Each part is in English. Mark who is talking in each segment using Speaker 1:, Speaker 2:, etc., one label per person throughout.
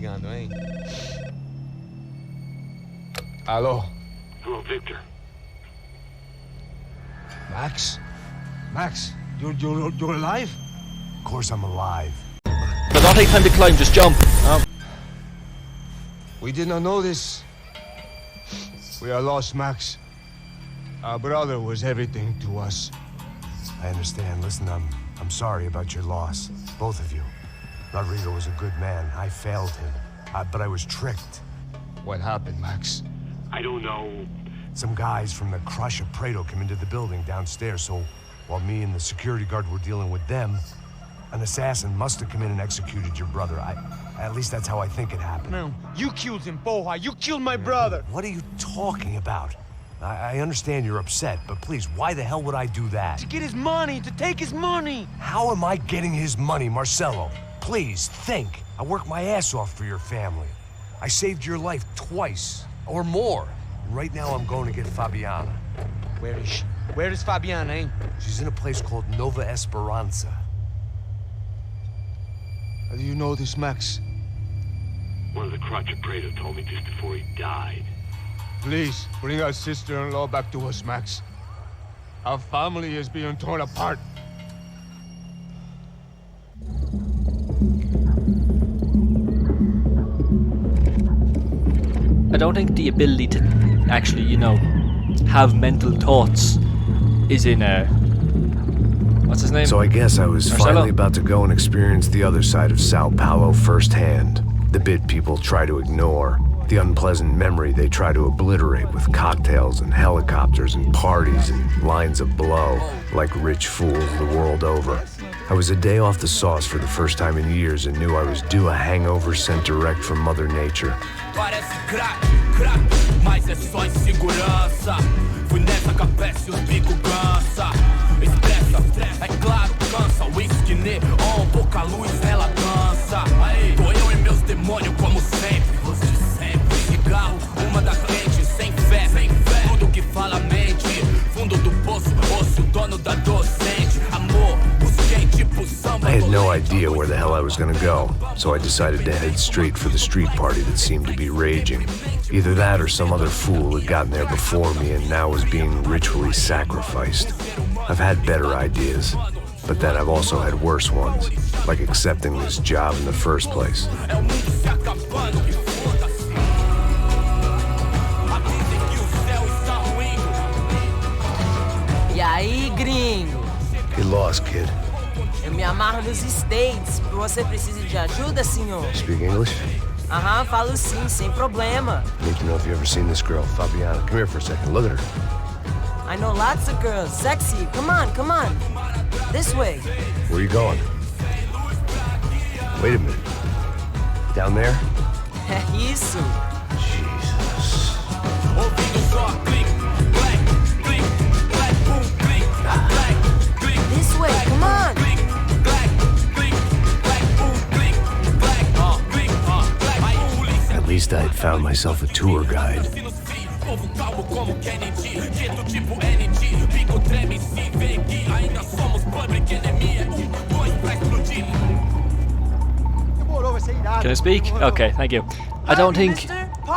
Speaker 1: ligando, hein?
Speaker 2: Alô?
Speaker 3: Hello, Victor.
Speaker 2: Max? Max, you're alive? Of course I'm alive.
Speaker 4: But don't take time to climb, just jump.
Speaker 2: We did not know this. We are lost, Max. Our brother was everything to us. I understand. Listen, I'm sorry about your loss. Both of you. Rodrigo was a good man. I failed him. But I was tricked. What happened, Max?
Speaker 3: I don't know.
Speaker 2: Some guys from the Crush of Prado came into the building downstairs, so while me and the security guard were dealing with them, an assassin must have come in and executed your brother. At least that's how I think it happened.
Speaker 1: No, you killed him, Porra. You killed my brother.
Speaker 2: What are you talking about? I understand you're upset, but please, why the hell would I do that?
Speaker 1: To get his money, to take his money.
Speaker 2: How am I getting his money, Marcelo? Please, think. I worked my ass off for your family. I saved your life twice, or more. And right now I'm going to get Fabiana.
Speaker 1: Where is she? Where is Fabiana, eh?
Speaker 2: She's in a place called Nova Esperanza. How do you know this, Max?
Speaker 3: One of the Crotch of Prado told me just before he died.
Speaker 2: Please, bring our sister-in-law back to us, Max. Our family is being torn apart.
Speaker 4: I don't think the ability to actually, you know, have mental thoughts is in what's his name?
Speaker 2: So I guess I was
Speaker 4: Marcelo?
Speaker 2: finally about to go and experience the other side of Sao Paulo firsthand. The bit people try to ignore. The unpleasant memory they try to obliterate with cocktails and helicopters and parties and lines of blow, like rich fools the world over. I was a day off the sauce for the first time in years and knew I was due a hangover sent direct from Mother Nature.
Speaker 5: Parece crack, mas é só insegurança. Fui nessa capece os bico cansa. Estressa, é claro, cansa. Whisky neon, pouca luz, ela dança. Tô eu e meus demônios como sempre. Os de sempre. Cigarro, uma da frente, sem fé. Tudo que fala mente. Fundo do poço, osso, dono da docente. Amor, busquei tipo samba.
Speaker 2: I had no idea where the hell I was gonna go, so I decided to head straight for the street party that seemed to be raging. Either that or some other fool had gotten there before me and now was being ritually sacrificed. I've had better ideas, but then I've also had worse ones, like accepting this job in the first place.
Speaker 6: E aí, gringo?
Speaker 2: Get lost, kid.
Speaker 6: Eu me amarro nos States. Você precisa de ajuda, senhor?
Speaker 2: Speak English?
Speaker 6: Aham, falo sim, sem problema.
Speaker 2: I need to know if you've ever seen this girl, Fabiana. Come here for a second. Look at her.
Speaker 6: I know lots of girls. Sexy. Come on, come on. This way.
Speaker 2: Where are you going? Wait a minute. Down there?
Speaker 6: É isso.
Speaker 2: Jesus.
Speaker 6: This way, come on.
Speaker 2: At least I had found myself a tour guide.
Speaker 4: Can I speak? Okay, thank you. I don't think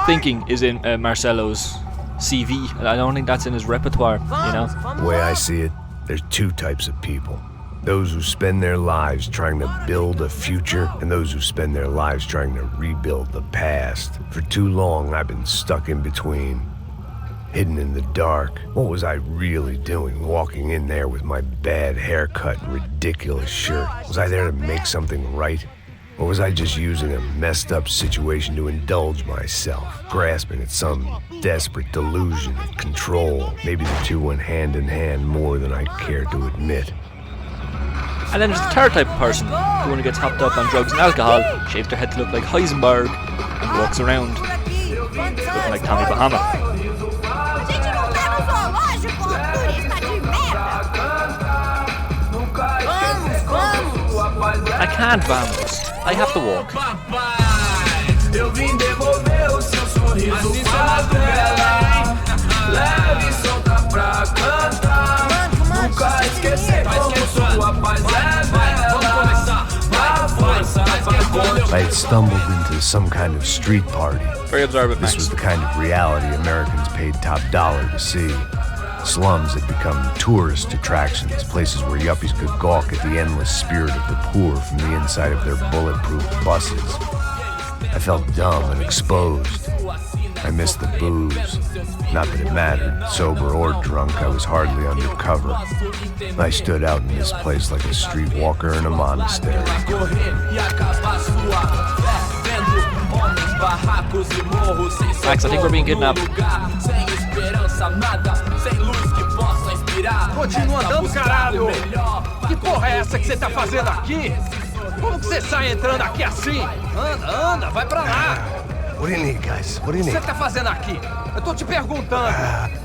Speaker 4: thinking is in Marcelo's CV. I don't think that's in his repertoire, you know?
Speaker 2: The way I see it, there's two types of people. Those who spend their lives trying to build a future, and those who spend their lives trying to rebuild the past. For too long, I've been stuck in between, hidden in the dark. What was I really doing, walking in there with my bad haircut and ridiculous shirt? Was I there to make something right? Or was I just using a messed up situation to indulge myself, grasping at some desperate delusion of control? Maybe the two went hand in hand more than I care to admit.
Speaker 4: And then there's the third type of person who only gets hopped up on drugs and alcohol, shaves their head to look like Heisenberg, and walks around looking like Tommy Bahama. I can't vamos. I have to walk.
Speaker 5: Eu vim devolver o seu sorriso favela. Leve e solta pra cantar. Nunca esquecer como sua paz é bela. A força vai
Speaker 2: I had stumbled into was some kind of street party.
Speaker 4: Very observant,
Speaker 2: This
Speaker 4: Max.
Speaker 2: was the kind of reality Americans paid top dollar to see. Slums had become tourist attractions, places where yuppies could gawk at the endless spirit of the poor from the inside of their bulletproof buses. I felt dumb and exposed. I missed the booze. Not that it mattered, sober or drunk, I was hardly undercover. I stood out in this place like a streetwalker in a monastery.
Speaker 4: Max, I think we're being kidnapped.
Speaker 7: Continua andando, caralho! Que porra é essa que você tá fazendo aqui? Como que você sai entrando aqui assim? Anda, anda, vai pra lá!
Speaker 2: What do you need, guys? What do you
Speaker 7: O que
Speaker 2: need?
Speaker 7: você tá fazendo aqui? Eu tô te perguntando.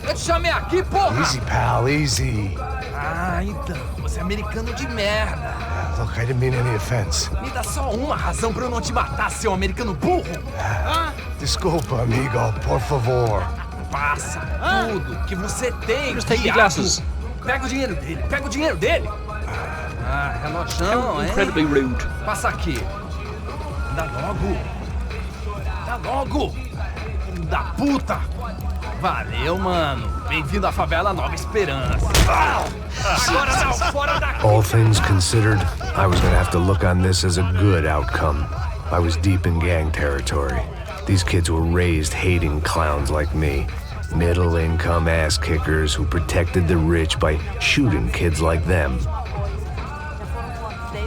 Speaker 7: Eu te chamei aqui, porra!
Speaker 2: Easy, pal, easy.
Speaker 7: Ah, então, você é americano de merda.
Speaker 2: Look, I didn't mean any offense.
Speaker 7: Me dá só uma razão pra eu não te matar, seu americano burro.
Speaker 2: Desculpa, amigo, por favor.
Speaker 7: Passa tudo que você tem,
Speaker 4: Just take your
Speaker 7: viado.
Speaker 4: glasses.
Speaker 7: Pega o dinheiro dele, pega o dinheiro dele. Ah, relojão, hein?
Speaker 4: Incredibly rude.
Speaker 7: Passa aqui. Dá logo. Dá logo. Filho da puta. Valeu, mano. Bem-vindo à favela Nova Esperança. Agora não, fora daqui.
Speaker 2: All things considered, I was gonna have to look on this as a good outcome. I was deep in gang territory. These kids were raised hating clowns like me. Middle-income ass-kickers who protected the rich by shooting kids like them.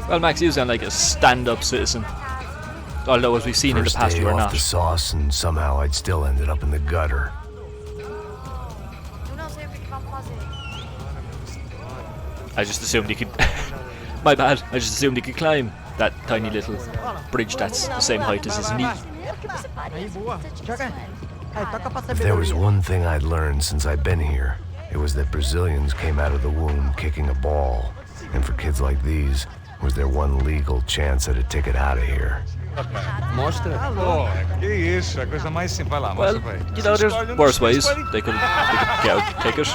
Speaker 4: Well, Max, you sound like a stand-up citizen. Although, as we've seen in the
Speaker 2: First
Speaker 4: past,
Speaker 2: day
Speaker 4: you are
Speaker 2: off
Speaker 4: not.
Speaker 2: the sauce, and somehow I'd still ended up in the gutter.
Speaker 8: Eu não sei o que vamos fazer.
Speaker 4: I just assumed he could... My bad. I just assumed he could climb that tiny little bridge that's the same height as his knee.
Speaker 2: If there was one thing I'd learned since I'd been here, it was that Brazilians came out of the womb kicking a ball. And for kids like these, was their one legal chance at a ticket out of here.
Speaker 9: Que isso, é a coisa mais simples. Vai lá,
Speaker 4: Well,
Speaker 9: mostra pra ele.
Speaker 4: you know, there's worse ways. They could get out a ticket.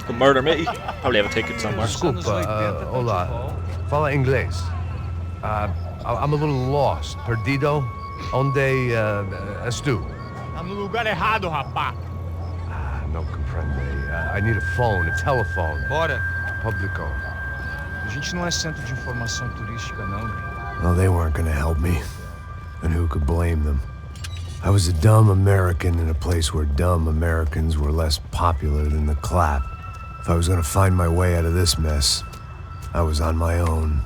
Speaker 4: Could murder me. Probably have a ticket somewhere.
Speaker 2: Desculpa, olá. Fala inglês. I'm a little lost. Perdido? Onde és tu?
Speaker 1: Tá no lugar errado, rapá.
Speaker 2: No comprende. I need a phone, a telephone.
Speaker 9: Bora.
Speaker 2: Publico.
Speaker 9: A gente não é centro de informação turística, não.
Speaker 2: Well, they weren't gonna help me. And who could blame them? I was a dumb American in a place where dumb Americans were less popular than the clap. If I was gonna find my way out of this mess, I was on my own.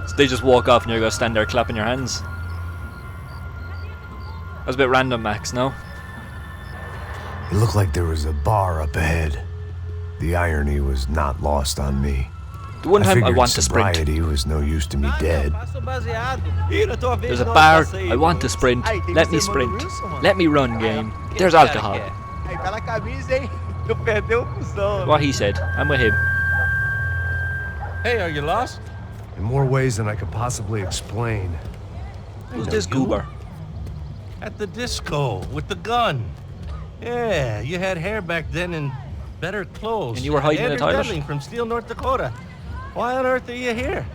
Speaker 4: So they just walk off and you're gonna stand there clapping your hands. That's a bit random, Max, no?
Speaker 2: It looked like there was a bar up ahead. The irony was not lost on me.
Speaker 4: The one time I
Speaker 2: figured
Speaker 4: want to sprint.
Speaker 2: sobriety was no use to me dead.
Speaker 4: There's a bar, I want to sprint. Let me sprint. Let me run, game. There's alcohol.
Speaker 1: Aí tá na camisa, hein? Tu perdeu o cuzão.
Speaker 4: What he said. I'm with him.
Speaker 7: Hey, are you lost?
Speaker 2: In more ways than I could possibly explain.
Speaker 4: Who's this goober?
Speaker 10: At the disco with the gun. Yeah, you had hair back then and better clothes.
Speaker 4: And you were hiding in a
Speaker 10: Andrew
Speaker 4: toilet?
Speaker 10: Dudley from Steele, North Dakota. Why on earth are you here?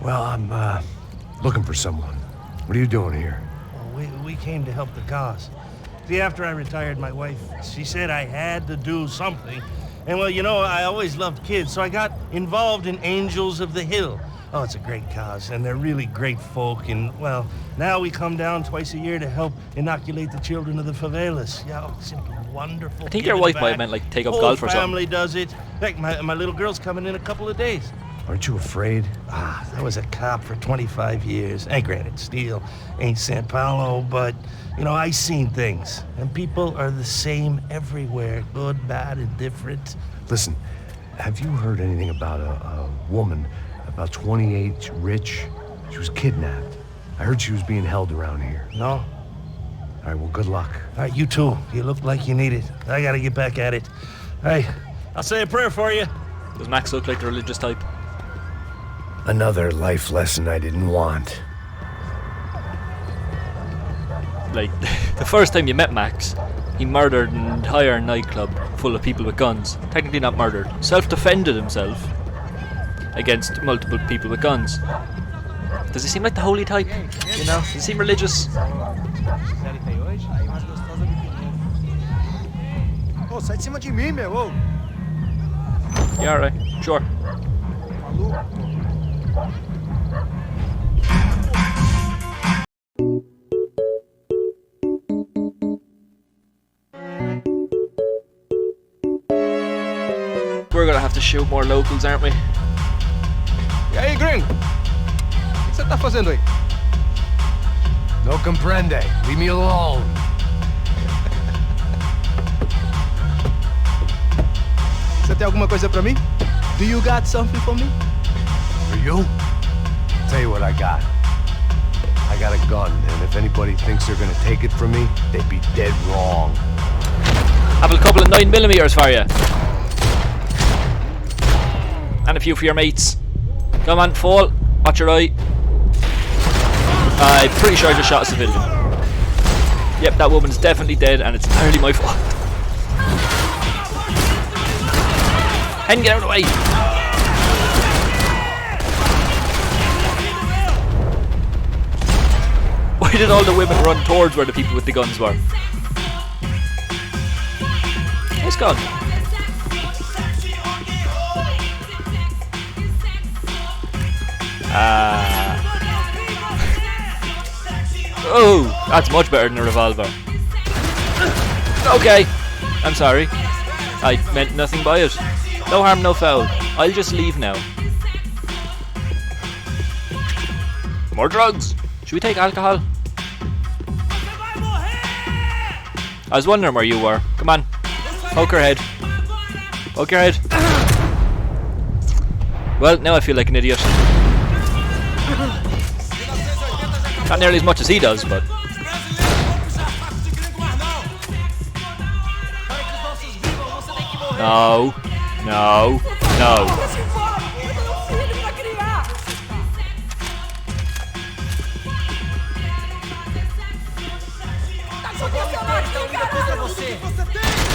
Speaker 2: Well, I'm looking for someone. What are you doing here?
Speaker 10: Well, we came to help the cause. See, after I retired, my wife, she said I had to do something. And well, you know, I always loved kids, so I got involved in Angels of the Hill. Oh, it's a great cause, and they're really great folk. And, well, now we come down twice a year to help inoculate the children of the favelas. Yeah, oh, simply wonderful.
Speaker 4: I think your
Speaker 10: giving
Speaker 4: wife might have
Speaker 10: back.
Speaker 4: meant, like, take up
Speaker 10: Whole
Speaker 4: golf or something.
Speaker 10: family does it. In fact, my little girl's coming in a couple of days.
Speaker 2: Aren't you afraid?
Speaker 10: I was a cop for 25 years. And granted, Steele ain't Sao Paulo, but, you know, I seen things. And people are the same everywhere, good, bad, and different.
Speaker 2: Listen, have you heard anything about a woman, about 28, rich? She was kidnapped. I heard she was being held around here.
Speaker 10: No?
Speaker 2: All right, well, good luck.
Speaker 10: All right, you too. You look like you need it. I gotta get back at it. Hey, I'll say a prayer for you.
Speaker 4: Does Max look like the religious type?
Speaker 2: Another life lesson I didn't want.
Speaker 4: Like, the first time you met Max, he murdered an entire nightclub full of people with guns. Technically not murdered. Self-defended himself against multiple people with guns. Does he seem like the holy type? You know? Does he seem religious?
Speaker 9: Ô, sai de cima de mim, meu. Ô.
Speaker 4: Yeah, alright. Sure. We're gonna have to shoot more locals, aren't we?
Speaker 7: E aí, gringo? O que você tá fazendo aí?
Speaker 2: No comprende. Leave me alone.
Speaker 7: Você tem alguma coisa pra mim? Do you got something for me?
Speaker 2: For you? Tell you what I got. I got a gun, and if anybody thinks they're gonna take it from me, they'd be dead wrong.
Speaker 4: Have a couple of 9mm for you. And a few for your mates. Come on, fall. Watch your eye. I'm pretty sure I just shot a civilian. Yep, that woman's definitely dead, and it's entirely my fault. Hen, get out of the way! Why did all the women run towards where the people with the guns were? Nice gun. Oh, that's much better than a revolver. Okay, I'm sorry. I meant nothing by it. No harm, no foul. I'll just leave now. More drugs. Should we take alcohol? I was wondering where you were. Come on. Poke your head. Poke your head. Well, now I feel like an idiot. Not nearly as much as he does, but... No. No. No.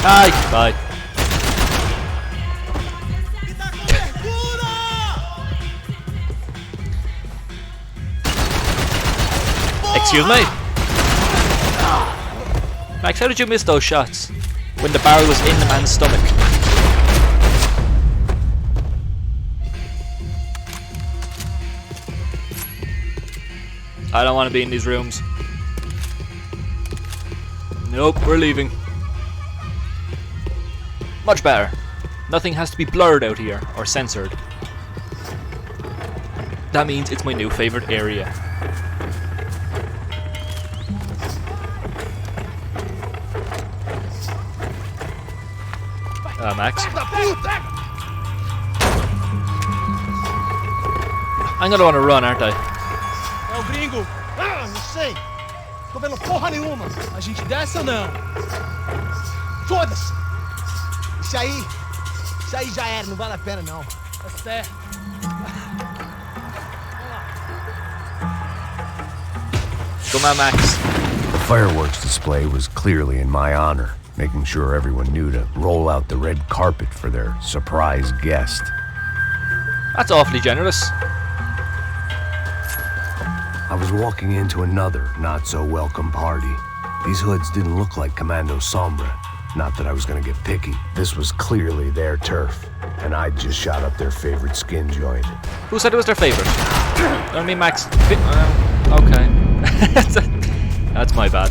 Speaker 4: Hi. Bye. Excuse me? Max, how did you miss those shots? When the barrel was in the man's stomach. I don't want to be in these rooms. Nope, we're leaving. Much better. Nothing has to be blurred out here, or censored. That means it's my new favourite area. Max. I'm gonna want to run, aren't I?
Speaker 10: É o gringo. Ah, não sei. Tô vendo porra nenhuma. A gente desce ou não? Foda-se. Isso aí já era, não vale a pena não. Tá certo.
Speaker 4: Come on, Max.
Speaker 2: The fireworks display was clearly in my honor, making sure everyone knew to roll out the red carpet for their surprise guest.
Speaker 4: That's awfully generous.
Speaker 2: I was walking into another not-so-welcome party. These hoods didn't look like Commando Sombra. Not that I was gonna get picky. This was clearly their turf, and I'd just shot up their favorite skin joint.
Speaker 4: Who said it was their favourite? I mean, Max. Okay. That's my bad.